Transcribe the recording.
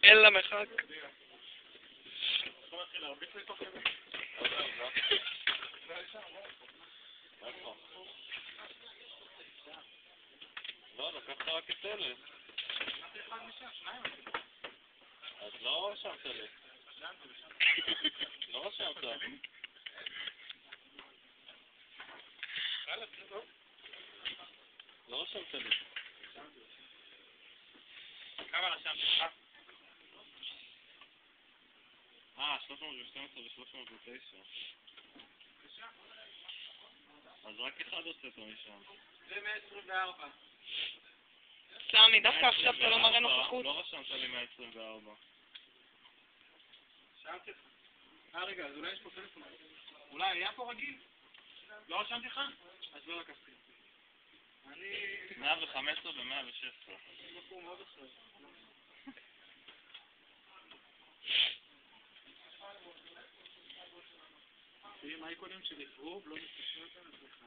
אין לה מרחק. לא, לקחת רק את אלה. אז לא רשמת לי. לא רשמת. לא רשמת לי. כמה רשמת לך? 312 ו-309. אז רק אחד עושה אותו משם. זה 124. סמי, דווקא עכשיו אתה לא מראה נוכחות. לא רשמת לי 124. רשמתי לך. רגע, אז אולי יש פה טלפון. אולי היה פה רגיל? לא רשמתי לך? אז לא לקחתי. 115 ו-116. מקום מאוד אחר. תראי, מה העיקונים שלי? גרוב, לא מתקשר אותם, אז לך.